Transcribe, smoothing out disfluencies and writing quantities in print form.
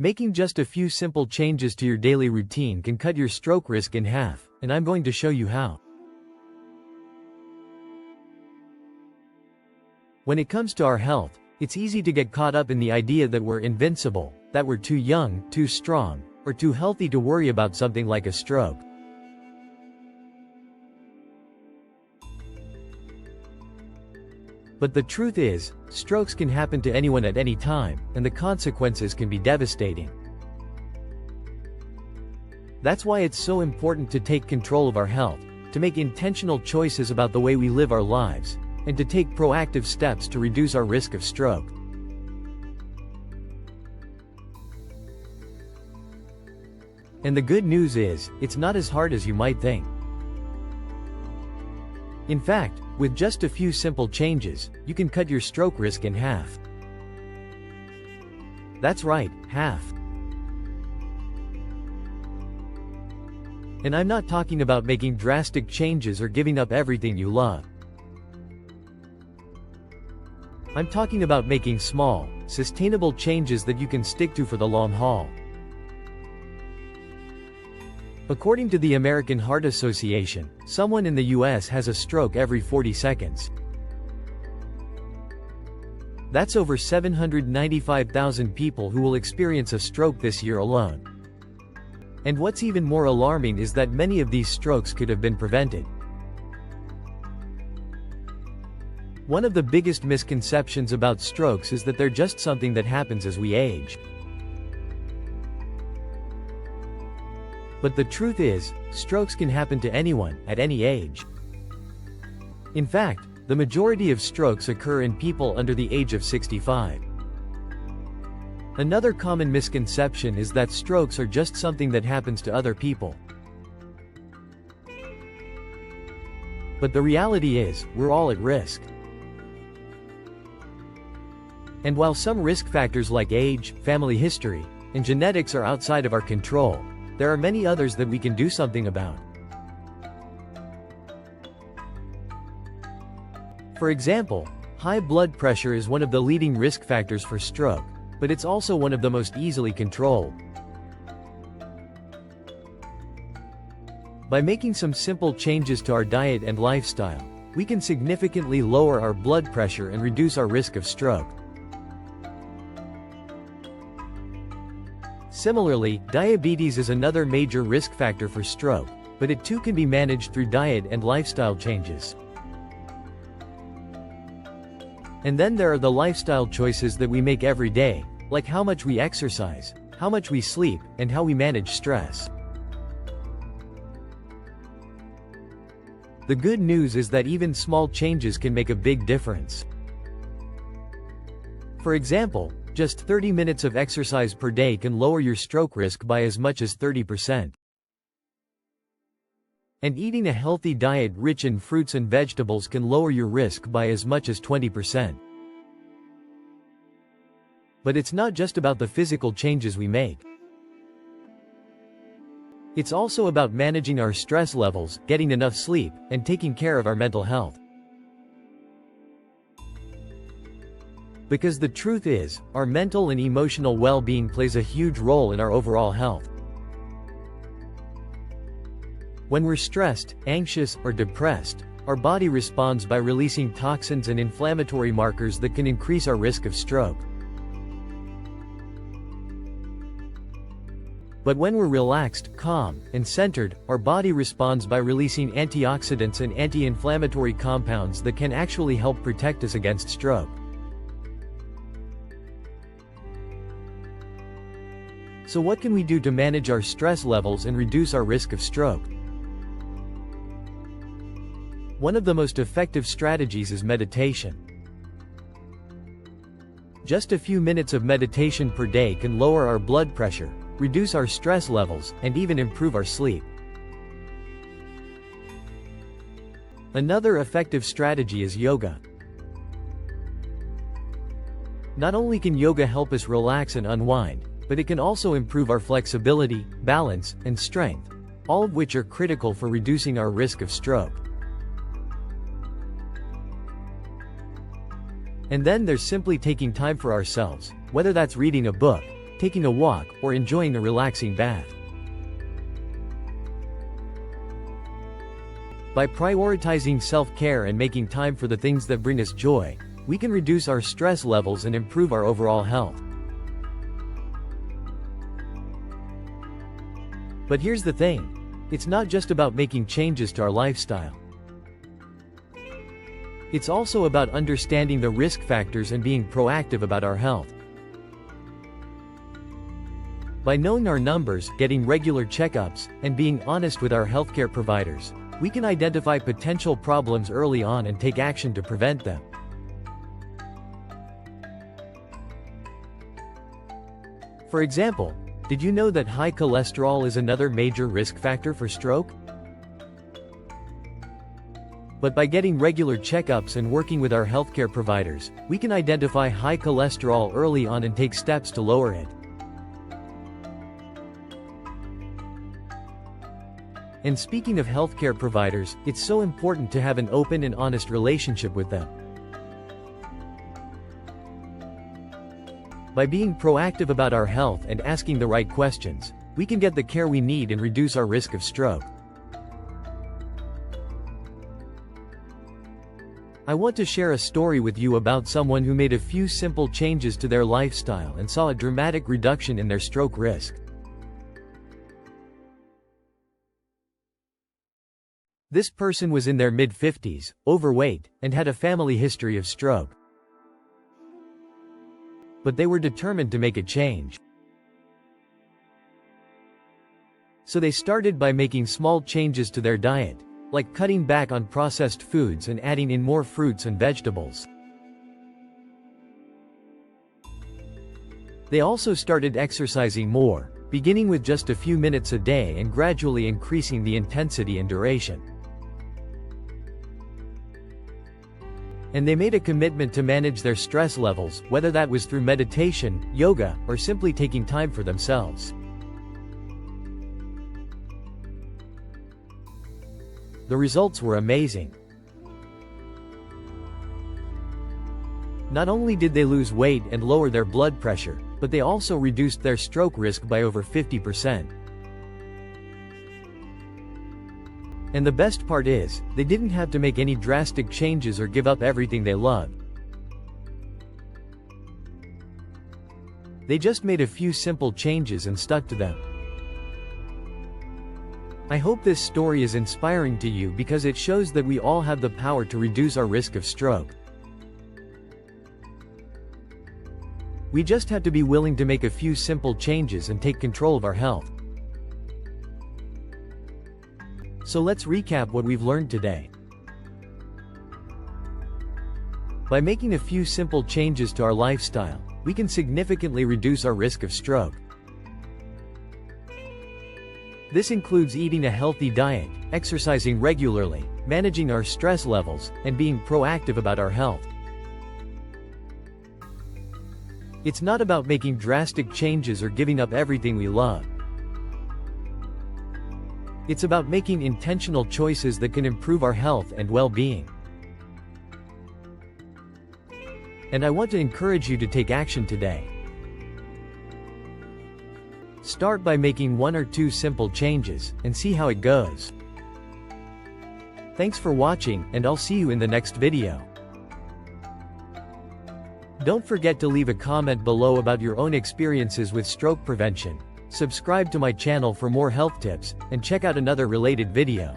Making just a few simple changes to your daily routine can cut your stroke risk in half, and I'm going to show you how. When it comes to our health, it's easy to get caught up in the idea that we're invincible, that we're too young, too strong, or too healthy to worry about something like a stroke. But the truth is, strokes can happen to anyone at any time, and the consequences can be devastating. That's why it's so important to take control of our health, to make intentional choices about the way we live our lives, and to take proactive steps to reduce our risk of stroke. And the good news is, it's not as hard as you might think. In fact, with just a few simple changes, you can cut your stroke risk in half. That's right, half. And I'm not talking about making drastic changes or giving up everything you love. I'm talking about making small, sustainable changes that you can stick to for the long haul. According to the American Heart Association, someone in the US has a stroke every 40 seconds. That's over 795,000 people who will experience a stroke this year alone. And what's even more alarming is that many of these strokes could have been prevented. One of the biggest misconceptions about strokes is that they're just something that happens as we age. But the truth is, strokes can happen to anyone, at any age. In fact, the majority of strokes occur in people under the age of 65. Another common misconception is that strokes are just something that happens to other people. But the reality is, we're all at risk. And while some risk factors like age, family history, and genetics are outside of our control, there are many others that we can do something about. For example, high blood pressure is one of the leading risk factors for stroke, but it's also one of the most easily controlled. By making some simple changes to our diet and lifestyle, we can significantly lower our blood pressure and reduce our risk of stroke. Similarly, diabetes is another major risk factor for stroke, but it too can be managed through diet and lifestyle changes. And then there are the lifestyle choices that we make every day, like how much we exercise, how much we sleep, and how we manage stress. The good news is that even small changes can make a big difference. For example, just 30 minutes of exercise per day can lower your stroke risk by as much as 30%. And eating a healthy diet rich in fruits and vegetables can lower your risk by as much as 20%. But it's not just about the physical changes we make. It's also about managing our stress levels, getting enough sleep, and taking care of our mental health. Because the truth is, our mental and emotional well-being plays a huge role in our overall health. When we're stressed, anxious, or depressed, our body responds by releasing toxins and inflammatory markers that can increase our risk of stroke. But when we're relaxed, calm, and centered, our body responds by releasing antioxidants and anti-inflammatory compounds that can actually help protect us against stroke. So what can we do to manage our stress levels and reduce our risk of stroke? One of the most effective strategies is meditation. Just a few minutes of meditation per day can lower our blood pressure, reduce our stress levels, and even improve our sleep. Another effective strategy is yoga. Not only can yoga help us relax and unwind, but it can also improve our flexibility, balance, and strength, all of which are critical for reducing our risk of stroke. And then there's simply taking time for ourselves, whether that's reading a book, taking a walk, or enjoying a relaxing bath. By prioritizing self-care and making time for the things that bring us joy, we can reduce our stress levels and improve our overall health. But here's the thing. It's not just about making changes to our lifestyle. It's also about understanding the risk factors and being proactive about our health. By knowing our numbers, getting regular checkups, and being honest with our healthcare providers, we can identify potential problems early on and take action to prevent them. For example, did you know that high cholesterol is another major risk factor for stroke? But by getting regular checkups and working with our healthcare providers, we can identify high cholesterol early on and take steps to lower it. And speaking of healthcare providers, it's so important to have an open and honest relationship with them. By being proactive about our health and asking the right questions, we can get the care we need and reduce our risk of stroke. I want to share a story with you about someone who made a few simple changes to their lifestyle and saw a dramatic reduction in their stroke risk. This person was in their mid-50s, overweight, and had a family history of stroke. But they were determined to make a change. So they started by making small changes to their diet, like cutting back on processed foods and adding in more fruits and vegetables. They also started exercising more, beginning with just a few minutes a day and gradually increasing the intensity and duration. And they made a commitment to manage their stress levels, whether that was through meditation, yoga, or simply taking time for themselves. The results were amazing. Not only did they lose weight and lower their blood pressure, but they also reduced their stroke risk by over 50%. And the best part is, they didn't have to make any drastic changes or give up everything they loved. They just made a few simple changes and stuck to them. I hope this story is inspiring to you because it shows that we all have the power to reduce our risk of stroke. We just have to be willing to make a few simple changes and take control of our health. So let's recap what we've learned today. By making a few simple changes to our lifestyle, we can significantly reduce our risk of stroke. This includes eating a healthy diet, exercising regularly, managing our stress levels, and being proactive about our health. It's not about making drastic changes or giving up everything we love. It's about making intentional choices that can improve our health and well-being. And I want to encourage you to take action today. Start by making 1 or 2 simple changes, and see how it goes. Thanks for watching, and I'll see you in the next video. Don't forget to leave a comment below about your own experiences with stroke prevention, subscribe to my channel for more health tips, and check out another related video.